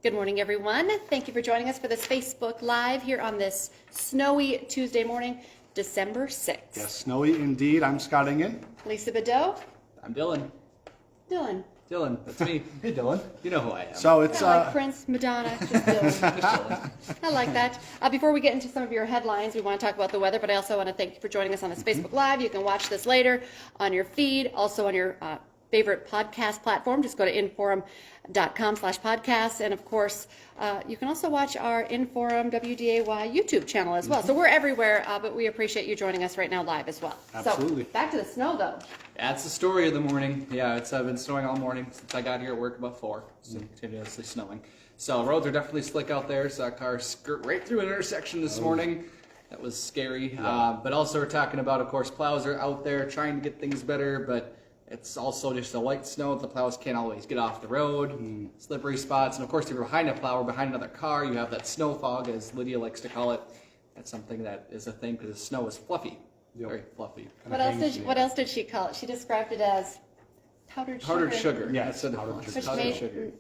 Good morning, everyone. Thank you for joining us for this Facebook Live here on this snowy Tuesday morning, December 6th. Yes, snowy indeed. I'm Scott Engen. Lisa Budeau. I'm Dillon. Dillon. Dillon, that's me. Hey, Dillon. You know who I am. So it's Like Prince, Madonna, just Dillon. Just Dillon. I like that. Before we get into some of your headlines, we want to talk about the weather, but I also want to thank you for joining us on this Facebook Live. You can watch this later on your feed, also on your favorite podcast platform. Just go to InForum.com/podcasts. And of course, you can also watch our InForum WDAY YouTube channel as well. So we're everywhere, but we appreciate you joining us right now live as well. Absolutely. So back to the snow, though. That's the story of the morning. Yeah, it's been snowing all morning since I got here at work about 4. It's continuously snowing. So roads are definitely slick out there. Saw a car skirt right through an intersection this morning. That was scary. But also we're talking about, of course, plows are out there trying to get things better, but it's also just a light snow. The plows can't always get off the road, slippery spots. And of course, if you're behind a plow or behind another car, you have that snow fog, as Lydia likes to call it. That's something that is a thing because the snow is fluffy, very fluffy. What else did she call it? She described it as powdered sugar. Powdered sugar. Yeah, that's powdered Which powdered sugar.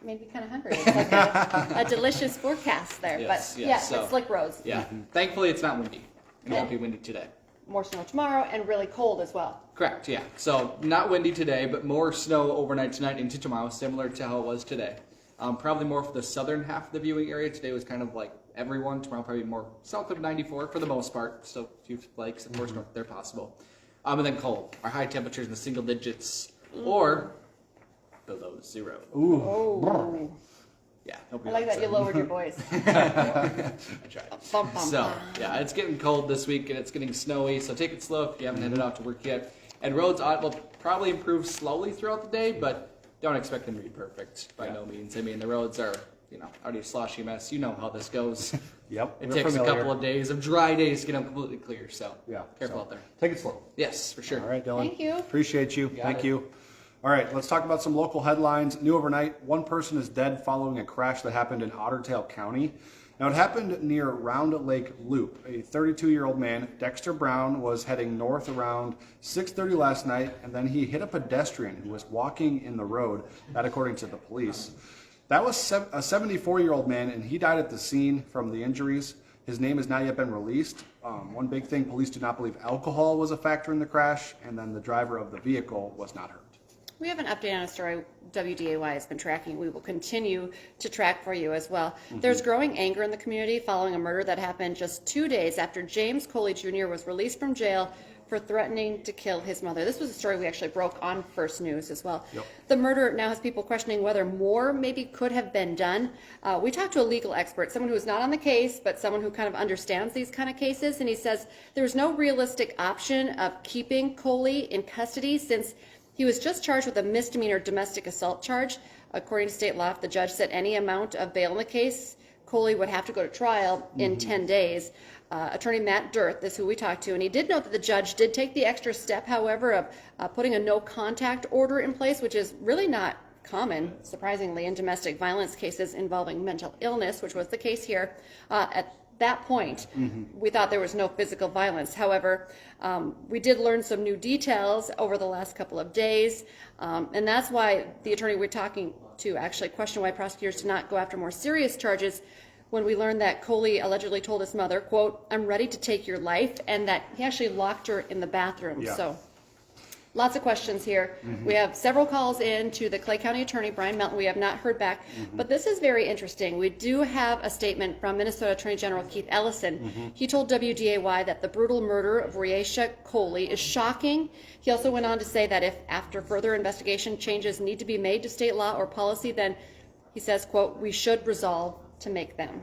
made me kind of hungry. It's like a delicious forecast there. Yes, but yes, yeah, so- slick roads. Yeah. Thankfully, it's not windy. It won't Good. be windy today. More snow tomorrow and really cold as well. Correct, yeah. So not windy today, but more snow overnight tonight into tomorrow, similar to how it was today. Probably more for the southern half of the viewing area. Today was kind of like everyone. Tomorrow probably more south of 94 for the most part. Still a few flakes, of course, north there possible. And then cold. Our high temperatures in the single digits or below 0. ooh. Oh, Yeah. I like that you lowered your voice. I tried. Bum, bum, So, bum. yeah, it's getting cold this week and it's getting snowy, so take it slow if you haven't headed out to work yet. And roads will probably improve slowly throughout the day, but don't expect them to be perfect by no means. I mean, the roads are, already a sloshy mess. You know how this goes. Yep. It we're takes familiar. a couple of days of dry days to get them completely clear, so Yeah. careful so out there. Take it slow. Yes, for sure. All right, Dylan. Thank you. Appreciate you. Got Thank it. you. All right, let's talk about some local headlines. New overnight, one person is dead following a crash that happened in Otter Tail County. Now, it happened near Round Lake Loop. A 32-year-old man, Dexter Brown, was heading north around 6:30 last night, and then he hit a pedestrian who was walking in the road, that according to the police. That was a 74-year-old man, and he died at the scene from the injuries. His name has not yet been released. One big thing, police do not believe alcohol was a factor in the crash, and then the driver of the vehicle was not hurt. We have an update on a story WDAY has been tracking. We will continue to track for you as well. There's growing anger in the community following a murder that happened just 2 days after James Kollie Jr. was released from jail for threatening to kill his mother. This was a story we actually broke on First News as well. Yep. The murder now has people questioning whether more maybe could have been done. We talked to a legal expert, someone who is not on the case, but someone who kind of understands these kind of cases, and he says there's no realistic option of keeping Kollie in custody since he was just charged with a misdemeanor domestic assault charge. According to state law, if the judge set any amount of bail in the case, Kollie would have to go to trial in 10 days. Attorney Matt Dirth is who we talked to, and he did note that the judge did take the extra step, however, of putting a no-contact order in place, which is really not common, surprisingly, in domestic violence cases involving mental illness, which was the case here. At that point, we thought there was no physical violence. However, we did learn some new details over the last couple of days, and that's why the attorney we're talking to actually questioned why prosecutors did not go after more serious charges when we learned that Kollie allegedly told his mother, quote, "I'm ready to take your life," and that he actually locked her in the bathroom. Yeah. So lots of questions here. We have several calls in to the Clay County Attorney, Brian Melton. We have not heard back, but this is very interesting. We do have a statement from Minnesota Attorney General Keith Ellison. He told WDAY that the brutal murder of Riesha Kollie is shocking. He also went on to say that if after further investigation changes need to be made to state law or policy, then he says, quote, "we should resolve to make them."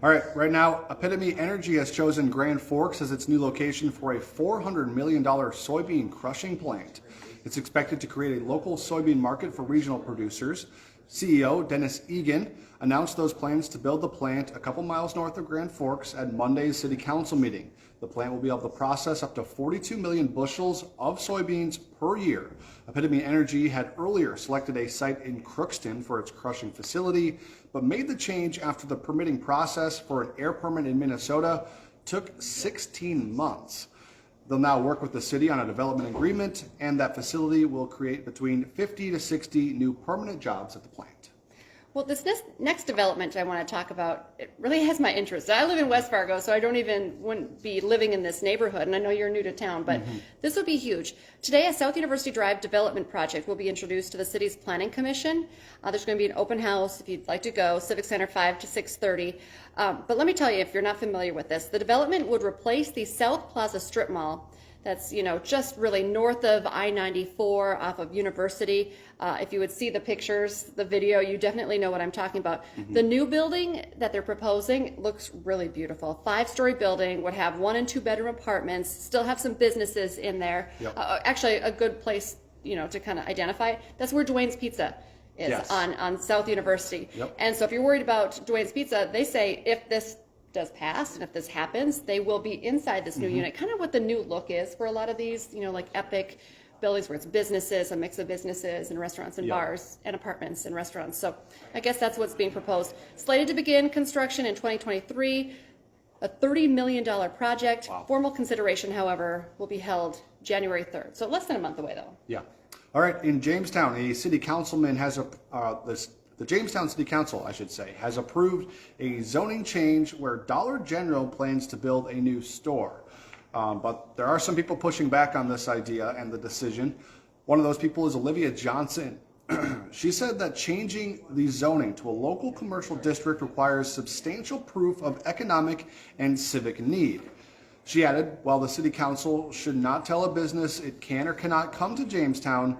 All right, right now, Epitome Energy has chosen Grand Forks as its new location for a $400 million soybean crushing plant. It's expected to create a local soybean market for regional producers. CEO Dennis Egan announced those plans to build the plant a couple miles north of Grand Forks at Monday's City Council meeting. The plant will be able to process up to 42 million bushels of soybeans per year. Epitome Energy had earlier selected a site in Crookston for its crushing facility, but made the change after the permitting process for an air permit in Minnesota took 16 months. They'll now work with the city on a development agreement, and that facility will create between 50 to 60 new permanent jobs at the plant. Well, this next development I want to talk about, it really has my interest. I live in West Fargo, so I wouldn't be living in this neighborhood, and I know you're new to town, but this would be huge. Today, a South University Drive development project will be introduced to the city's planning commission. There's going to be an open house if you'd like to go, Civic Center 5 to 6:30. But let me tell you, if you're not familiar with this, the development would replace the South Plaza Strip Mall. That's, just really north of I-94 off of University. If you would see the pictures, the video, you definitely know what I'm talking about. The new building that they're proposing looks really beautiful. 5-story building, would have 1- and 2-bedroom apartments, still have some businesses in there. Yep. Actually, a good place, to kind of identify it. That's where Dwayne's Pizza is, Yes. on South University. Yep. And so if you're worried about Dwayne's Pizza, they say if this does pass and if this happens, they will be inside this new unit, kind of what the new look is for a lot of these, like epic buildings where it's businesses, a mix of businesses and restaurants and bars and apartments and restaurants. So I guess that's what's being proposed. Slated to begin construction in 2023, a $30 million project. Wow. Formal consideration, however, will be held January 3rd. So less than a month away though. Yeah. All right. In Jamestown, a city councilman has the Jamestown City Council, I should say, has approved a zoning change where Dollar General plans to build a new store. But there are some people pushing back on this idea and the decision. One of those people is Olivia Johnson. She said that changing the zoning to a local commercial district requires substantial proof of economic and civic need. She added, while the City Council should not tell a business it can or cannot come to Jamestown,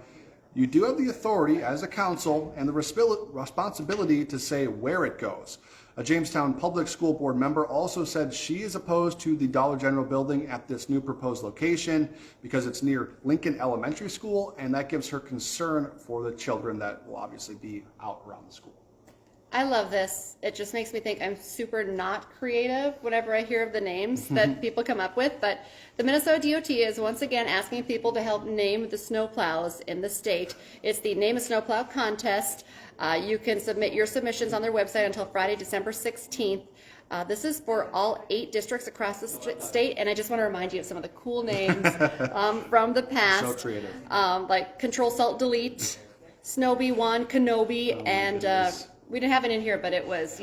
you do have the authority as a council and the responsibility to say where it goes. A Jamestown Public School Board member also said she is opposed to the Dollar General building at this new proposed location because it's near Lincoln Elementary School, and that gives her concern for the children that will obviously be out around the school. I love this. It just makes me think I'm super not creative whenever I hear of the names that people come up with. But the Minnesota DOT is once again asking people to help name the snowplows in the state. It's the Name a Snowplow contest. You can submit your submissions on their website until Friday, December 16th. This is for all 8 districts across the state, and I just want to remind you of some of the cool names from the past. So creative. Like Control Salt Delete, Snowbee 1, Kenobi, and we didn't have it in here, but it was,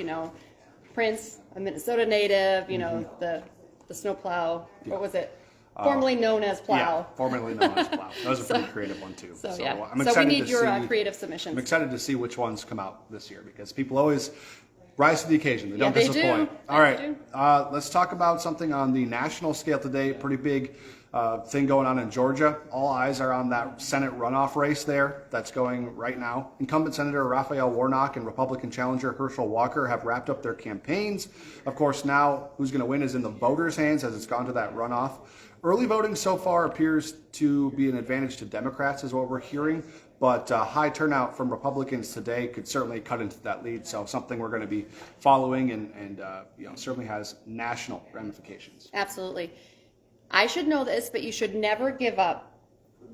Prince, a Minnesota native, the snowplow, what was it? Formerly known as Plow. Yeah, formerly known as Plow. That was a pretty creative one, too. So, yeah. I'm So we excited need to your see- creative submissions. I'm excited to see which ones come out this year because people always rise to the occasion. They don't they do. disappoint. They All right, do. let's talk about something on the national scale today. Pretty big thing going on in Georgia. All eyes are on that Senate runoff race there that's going right now. Incumbent Senator Raphael Warnock and Republican challenger Herschel Walker have wrapped up their campaigns. Of course, now who's going to win is in the voters' hands as it's gone to that runoff. Early voting so far appears to be an advantage to Democrats is what we're hearing, but high turnout from Republicans today could certainly cut into that lead. So something we're going to be following and certainly has national ramifications. Absolutely. I should know this, but you should never give up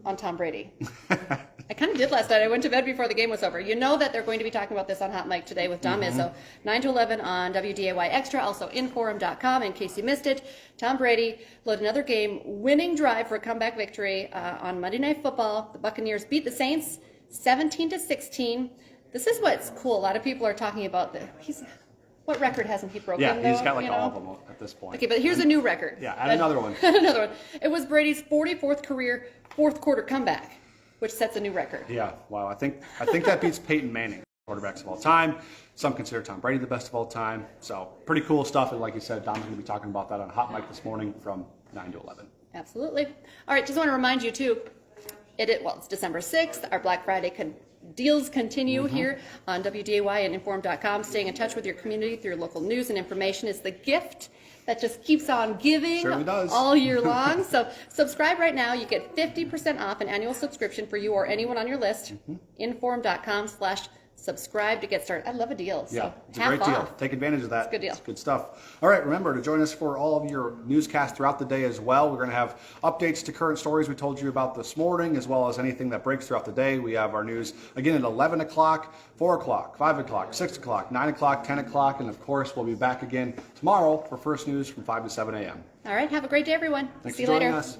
on Tom Brady. I kind of did last night. I went to bed before the game was over. You know that they're going to be talking about this on Hot Mic today with Dom Izzo, 9 to 11 on WDAY Extra, also InForum.com in case you missed it. Tom Brady led another game-winning drive for a comeback victory on Monday Night Football. The Buccaneers beat the Saints 17-16. This is what's cool. A lot of people are talking about what record hasn't he broken? Yeah, he's though, got like all of them at this point. Okay, but here's a new record. Yeah, add another one. Another one. It was Brady's 44th career fourth quarter comeback, which sets a new record. Yeah, wow. I think that beats Peyton Manning, quarterbacks of all time. Some consider Tom Brady the best of all time. So pretty cool stuff. And like you said, Dom's going to be talking about that on Hot Mic this morning from 9 to 11. Absolutely. All right, just want to remind you too, it's December 6th. Our Black Friday deals continue here on WDAY and Inform.com. Staying in touch with your community through local news and information is the gift that just keeps on giving Certainly does. all year long. So subscribe right now. You get 50% off an annual subscription for you or anyone on your list. Inform.com/subscribe to get started. I love a deal. So Yeah, it's a half great deal. off. Take advantage of that. It's a good deal. It's good stuff. All right, remember to join us for all of your newscasts throughout the day as well. We're going to have updates to current stories we told you about this morning, as well as anything that breaks throughout the day. We have our news again at 11 o'clock, 4 o'clock, 5 o'clock, 6 o'clock, 9 o'clock, 10 o'clock, and of course, we'll be back again tomorrow for first news from 5 to 7 a.m. All right, have a great day, everyone. Thanks See for you joining later. us.